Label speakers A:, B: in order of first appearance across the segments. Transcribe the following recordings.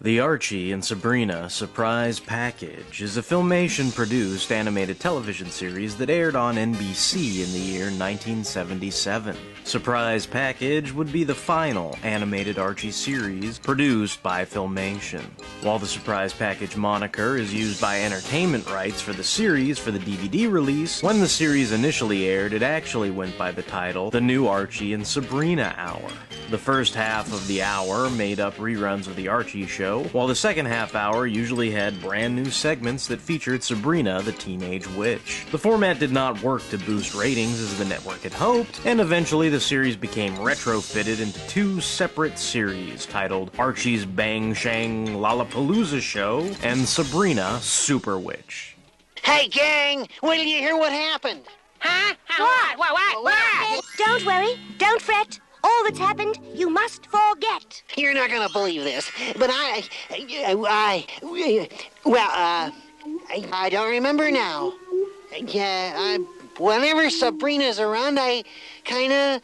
A: The Archie and Sabrina Surprise Package is a Filmation-produced animated television series that aired on NBC in the year 1977. Surprise Package would be the final animated Archie series produced by Filmation. While the Surprise Package moniker is used by entertainment rights for the series for the DVD release, when the series initially aired, it actually went by the title The New Archie and Sabrina Hour. The first half of the hour made up reruns of the Archie show, while the second half hour usually had brand new segments that featured Sabrina the Teenage Witch. The format did not work to boost ratings as the network had hoped, and eventually the series became retrofitted into two separate series titled Archie's Bang Shang Lollapalooza Show and Sabrina Super Witch.
B: Hey, gang! Wait till you hear what happened.
C: Huh? What?
D: Don't worry. Don't fret. All that's happened, you must forget.
B: You're not gonna believe this, but I don't remember now. Yeah, whenever Sabrina's around, I kinda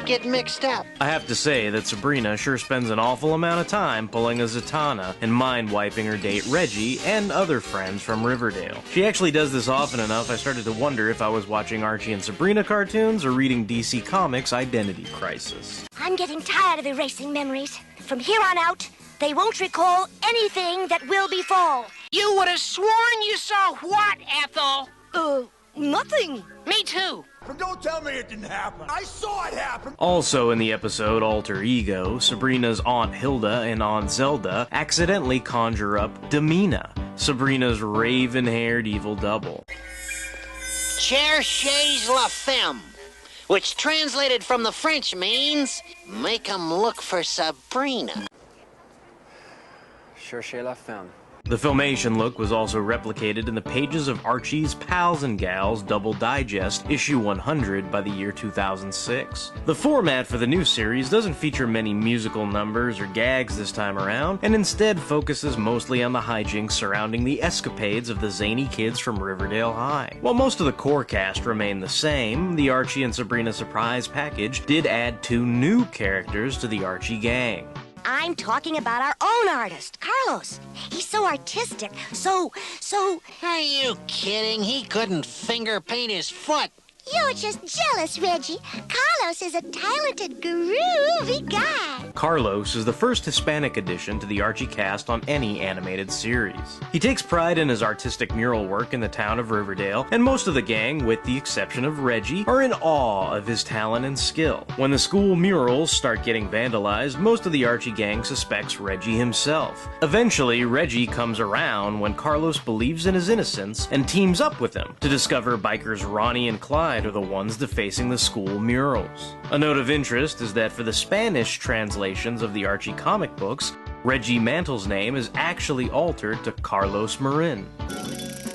B: get mixed up.
A: I have to say that Sabrina sure spends an awful amount of time pulling a Zatanna and mind-wiping her date Reggie and other friends from Riverdale. She actually does this often enough I started to wonder if I was watching Archie and Sabrina cartoons or reading DC Comics' Identity Crisis.
D: I'm getting tired of erasing memories. From here on out, they won't recall anything that will befall.
C: You would have sworn you saw what, Ethel?
D: Nothing.
C: Me too.
E: But don't tell me it didn't happen. I saw it happen.
A: Also in the episode Alter Ego, Sabrina's Aunt Hilda and Aunt Zelda accidentally conjure up Demina, Sabrina's raven-haired evil double.
B: Cherchez la femme, which translated from the French means, make 'em look for Sabrina.
F: Cherchez la femme.
A: The Filmation look was also replicated in the pages of Archie's Pals and Gals Double Digest issue 100 by the year 2006. The format for the new series doesn't feature many musical numbers or gags this time around, and instead focuses mostly on the hijinks surrounding the escapades of the zany kids from Riverdale High. While most of the core cast remained the same, the Archie and Sabrina Surprise Package did add two new characters to the Archie gang.
D: I'm talking about our own artist, Carlos. He's so artistic, so...
B: Are you kidding? He couldn't finger paint his foot.
D: You're just jealous, Reggie. Carlos is a talented, groovy guy.
A: Carlos is the first Hispanic addition to the Archie cast on any animated series. He takes pride in his artistic mural work in the town of Riverdale, and most of the gang, with the exception of Reggie, are in awe of his talent and skill. When the school murals start getting vandalized, most of the Archie gang suspects Reggie himself. Eventually, Reggie comes around when Carlos believes in his innocence and teams up with him to discover bikers Ronnie and Clyde are the ones defacing the school murals. A note of interest is that for the Spanish translations of the Archie comic books, Reggie Mantle's name is actually altered to Carlos Marin.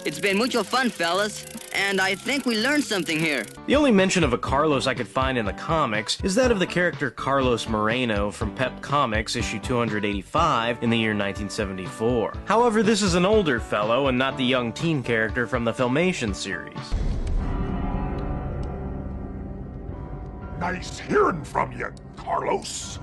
G: It's been mucho fun, fellas, and I think we learned something here.
A: The only mention of a Carlos I could find in the comics is that of the character Carlos Moreno from Pep Comics issue 285 in the year 1974. However, this is an older fellow and not the young teen character from the Filmation series.
E: Nice hearing from you, Carlos.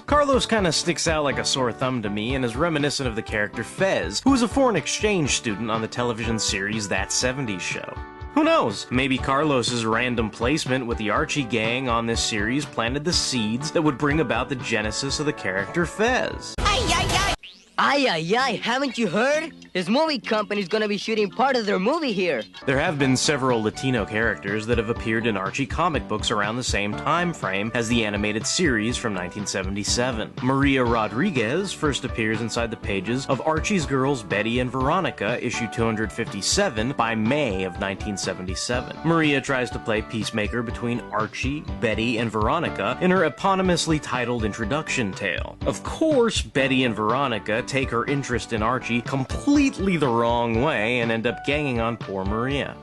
A: Carlos kinda sticks out like a sore thumb to me and is reminiscent of the character Fez, who was a foreign exchange student on the television series That 70s Show. Who knows? Maybe Carlos's random placement with the Archie gang on this series planted the seeds that would bring about the genesis of the character Fez.
G: Ay, haven't you heard? His movie company's gonna be shooting part of their movie here.
A: There have been several Latino characters that have appeared in Archie comic books around the same time frame as the animated series from 1977. Maria Rodriguez first appears inside the pages of Archie's Girls Betty and Veronica, issue 257, by May of 1977. Maria tries to play peacemaker between Archie, Betty, and Veronica in her eponymously titled introduction tale. Of course, Betty and Veronica take her interest in Archie completely the wrong way and end up ganging on poor Maria.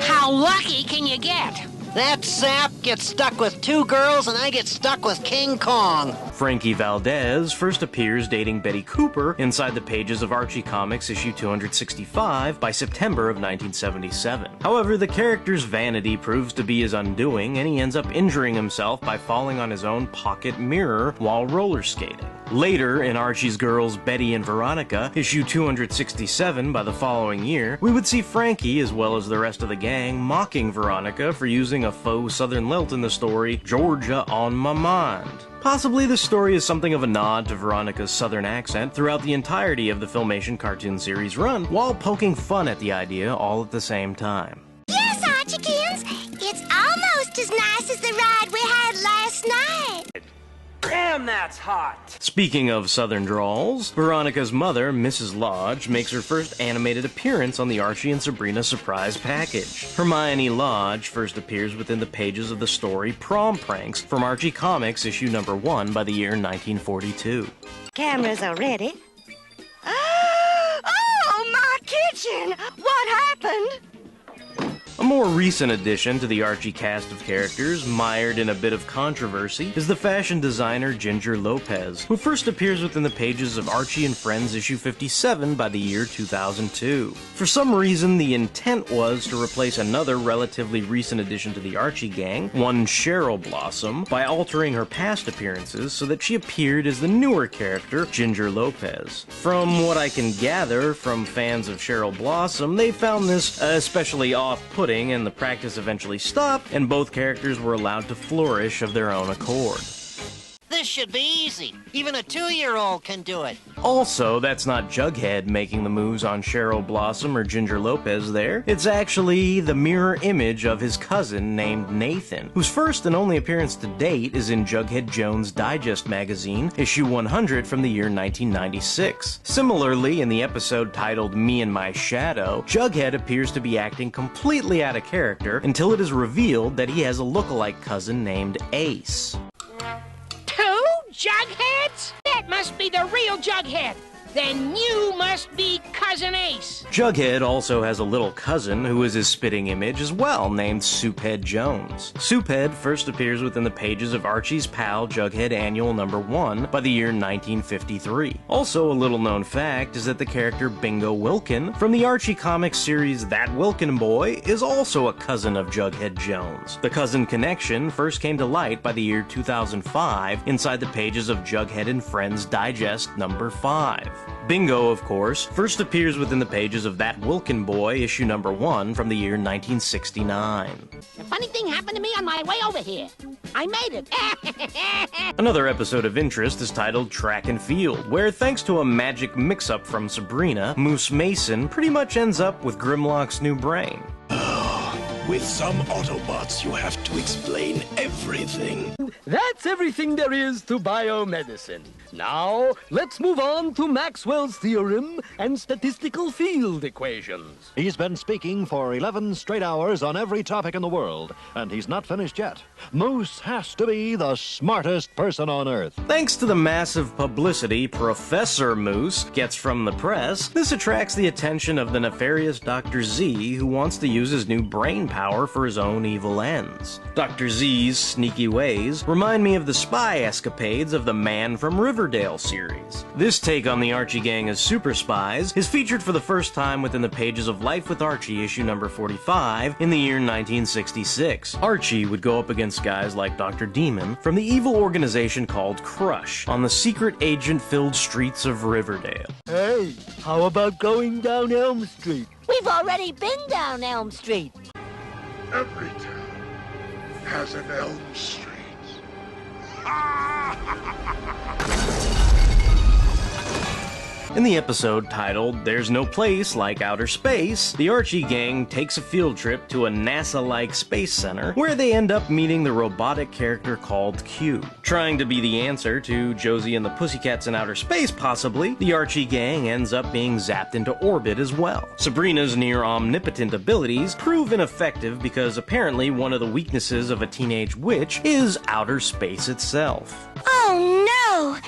C: How lucky can you get?
B: That sap gets stuck with two girls and I get stuck with King Kong.
A: Frankie Valdez first appears dating Betty Cooper inside the pages of Archie Comics issue 265 by September of 1977. However, the character's vanity proves to be his undoing, and he ends up injuring himself by falling on his own pocket mirror while roller skating. Later, in Archie's Girls Betty and Veronica, issue 267 by the following year, we would see Frankie, as well as the rest of the gang, mocking Veronica for using a faux southern lilt in the story, Georgia on My Mind. Possibly this story is something of a nod to Veronica's southern accent throughout the entirety of the Filmation cartoon series run, while poking fun at the idea all at the same time.
D: Yes, Archiekins, it's almost as nice as the ride we had last night.
C: Damn, that's hot!
A: Speaking of southern drawls, Veronica's mother, Mrs. Lodge, makes her first animated appearance on the Archie and Sabrina surprise package. Hermione Lodge first appears within the pages of the story Prom Pranks from Archie Comics issue number 1 by the year 1942.
D: Cameras are ready. Oh, my kitchen! What happened?
A: A more recent addition to the Archie cast of characters, mired in a bit of controversy, is the fashion designer Ginger Lopez, who first appears within the pages of Archie and Friends issue 57 by the year 2002. For some reason, the intent was to replace another relatively recent addition to the Archie gang, one Cheryl Blossom, by altering her past appearances so that she appeared as the newer character, Ginger Lopez. From what I can gather from fans of Cheryl Blossom, they found this especially off-putting, and the practice eventually stopped, and both characters were allowed to flourish of their own accord.
B: This should be easy. Even a 2-year-old can do it.
A: Also, that's not Jughead making the moves on Cheryl Blossom or Ginger Lopez there. It's actually the mirror image of his cousin named Nathan, whose first and only appearance to date is in Jughead Jones' Digest magazine, issue 100 from the year 1996. Similarly, in the episode titled Me and My Shadow, Jughead appears to be acting completely out of character until it is revealed that he has a lookalike cousin named Ace.
C: Two Jugheads? That must be the real Jughead. Then you must be Cousin Ace.
A: Jughead also has a little cousin who is his spitting image as well, named Souphead Jones. Souphead first appears within the pages of Archie's Pal Jughead Annual number 1 by the year 1953. Also, a little known fact is that the character Bingo Wilkin from the Archie Comics series That Wilkin Boy is also a cousin of Jughead Jones. The cousin connection first came to light by the year 2005 inside the pages of Jughead and Friends Digest number 5. Bingo, of course, first appears within the pages of That Wilkin Boy, issue number 1 from the year 1969.
C: A funny thing happened to me on my way over here. I made it.
A: Another episode of interest is titled Track and Field, where thanks to a magic mix-up from Sabrina, Moose Mason pretty much ends up with Grimlock's new brain.
E: With some Autobots, you have to explain everything.
F: That's everything there is to biomedicine. Now, let's move on to Maxwell's theorem and statistical field equations.
H: He's been speaking for 11 straight hours on every topic in the world, and he's not finished yet. Moose has to be the smartest person on Earth.
A: Thanks to the massive publicity Professor Moose gets from the press, this attracts the attention of the nefarious Dr. Z, who wants to use his new brain power for his own evil ends. Dr. Z's sneaky ways remind me of the spy escapades of the Man from Riverdale series. This take on the Archie gang as super spies is featured for the first time within the pages of Life with Archie issue number 45 in the year 1966. Archie would go up against guys like Dr. Demon from the evil organization called Crush on the secret agent-filled streets of Riverdale.
F: Hey, how about going down Elm Street?
D: We've already been down Elm Street.
E: Every town has an Elm Street.
A: In the episode titled There's No Place Like Outer Space, the Archie gang takes a field trip to a NASA-like space center where they end up meeting the robotic character called Q. Trying to be the answer to Josie and the Pussycats in outer space, possibly, the Archie gang ends up being zapped into orbit as well. Sabrina's near-omnipotent abilities prove ineffective because apparently one of the weaknesses of a teenage witch is outer space itself.
D: Oh, no!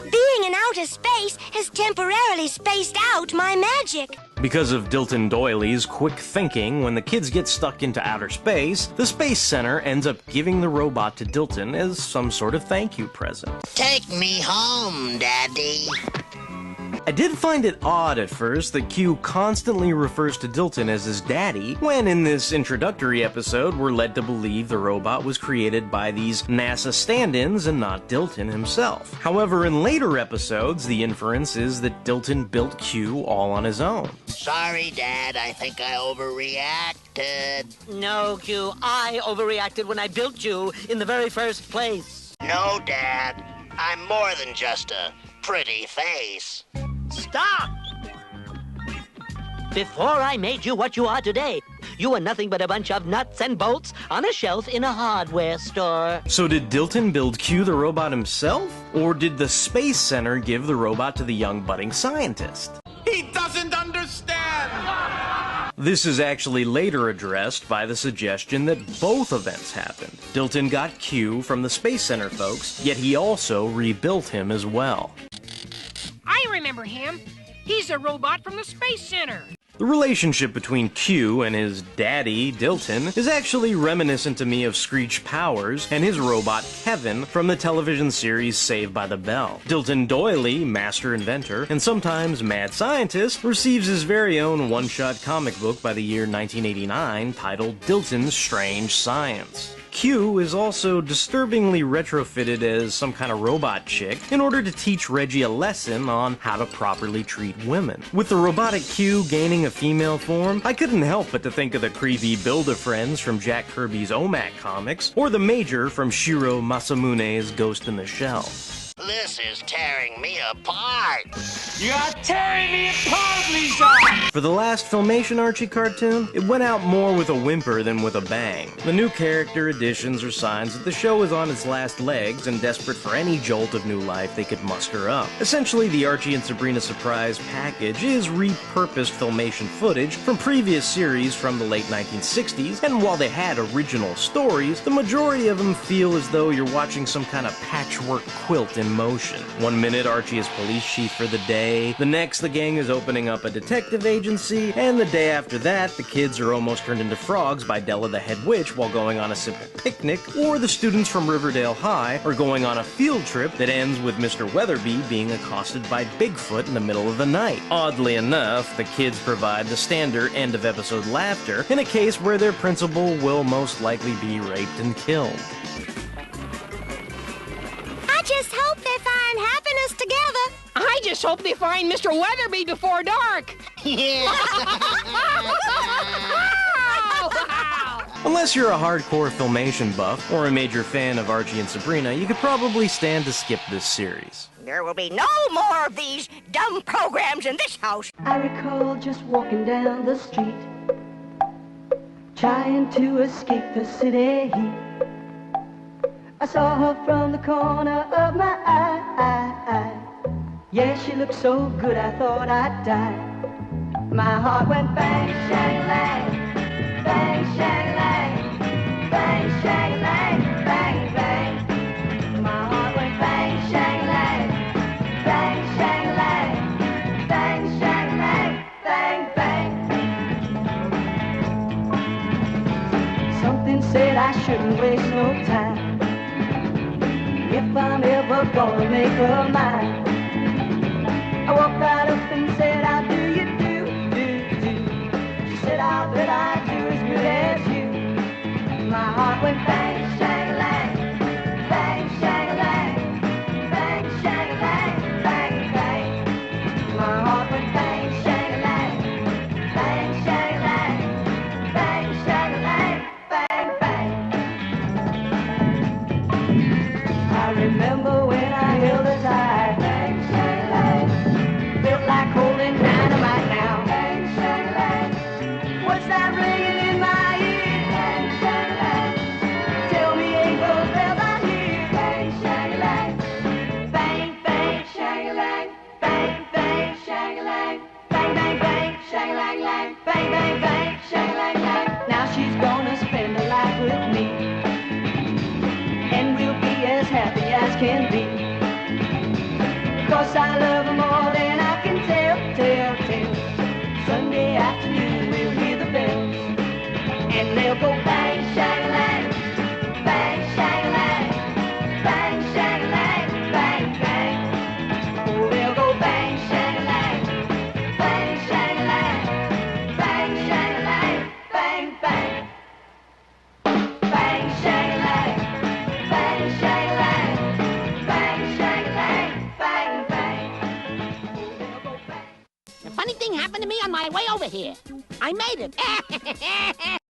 D: Being in outer space has temporarily spaced out my magic.
A: Because of Dilton Doyley's quick thinking, when the kids get stuck into outer space, the Space Center ends up giving the robot to Dilton as some sort of thank you present.
B: Take me home, Daddy.
A: I did find it odd at first that Q constantly refers to Dilton as his daddy, when in this introductory episode we're led to believe the robot was created by these NASA stand-ins and not Dilton himself. However, in later episodes, the inference is that Dilton built Q all on his own.
B: Sorry, Dad. I think I overreacted.
I: No, Q, I overreacted when I built you in the very first place.
B: No, Dad. I'm more than just a pretty face.
I: Stop! Before I made you what you are today, you were nothing but a bunch of nuts and bolts on a shelf in a hardware store.
A: So did Dilton build Q the robot himself? Or did the Space Center give the robot to the young budding scientist?
E: He doesn't understand!
A: This is actually later addressed by the suggestion that both events happened. Dilton got Q from the Space Center folks, yet he also rebuilt him as well.
C: I remember him. He's a robot from the Space Center.
A: The relationship between Q and his daddy, Dilton, is actually reminiscent to me of Screech Powers and his robot, Kevin, from the television series Saved by the Bell. Dilton Doyley, master inventor, and sometimes mad scientist, receives his very own one-shot comic book by the year 1989 titled Dilton's Strange Science. Q is also disturbingly retrofitted as some kind of robot chick in order to teach Reggie a lesson on how to properly treat women. With the robotic Q gaining a female form, I couldn't help but to think of the creepy Build-A-Friends from Jack Kirby's OMAC comics, or the Major from Shiro Masamune's Ghost in the Shell.
B: This is tearing me apart.
E: You're tearing me apart, Lisa!
A: For the last Filmation Archie cartoon, it went out more with a whimper than with a bang. The new character additions are signs that the show is on its last legs and desperate for any jolt of new life they could muster up. Essentially, the Archie and Sabrina surprise package is repurposed Filmation footage from previous series from the late 1960s, and while they had original stories, the majority of them feel as though you're watching some kind of patchwork quilt in motion. One minute Archie is police chief for the day, the next the gang is opening up a detective agency, and the day after that the kids are almost turned into frogs by Della the head witch while going on a simple picnic, or the students from Riverdale High are going on a field trip that ends with Mr. Weatherby being accosted by Bigfoot in the middle of the night. Oddly enough, the kids provide the standard end of episode laughter in a case where their principal will most likely be raped and killed.
D: I just hope they find happiness together.
C: I just hope they find Mr. Weatherby before dark.
B: Yeah.
A: Unless you're a hardcore Filmation buff or a major fan of Archie and Sabrina, you could probably stand to skip this series.
D: There will be no more of these dumb programs in this house.
J: I recall just walking down the street, trying to escape the city heat. I saw her from the corner of my eye. Yeah, she looked so good I thought I'd die. My heart went bang, shang, lang, bang, shang, lang, bang, shang, lang, bang, bang. My heart went bang, shang, lang, bang, shang, lang, bang, shang, lang, bang, bang. Something said I shouldn't waste no time if I'm ever gonna make her mine. I walked right up and said, how do you do? She said, I'll bet I do as good as you. My heart went bang, shang, lang, bang, shang, lang, bang, shang, lang, bang, bang. My heart went bang, shang, lang, bang, shang, lang, bang, shang, lang, bang, bang. I remember when I held her tight, bang, shang, lang, felt like holding dynamite now, bang, shang, lang. What's that ringing in my ear, bang, shang, lang? Tell me ain't those bells I hear, bang, shang, lang, bang, bang, shang, lang, bang, bang, shang, lang, bang, bang, bang, shang, lang, lang, bang, bang, bang, shang, lang, lang. Now she's gonna spend her life with me, and we'll be as happy as can be. they'll go bang, shang-a-lang, bang, shang-a-lang, bang, shang-a-lang, bang, bang. Oh, they'll go bang, shang-a-lang, bang, shang-a-lang, bang, shang-a-lang, bang, bang. Bang, shang-a-lang, bang, shang-a-lang, bang, shang-a-lang, bang, bang. Oh, they'll go bang.
C: A funny thing happened to me on my way over here. I made it.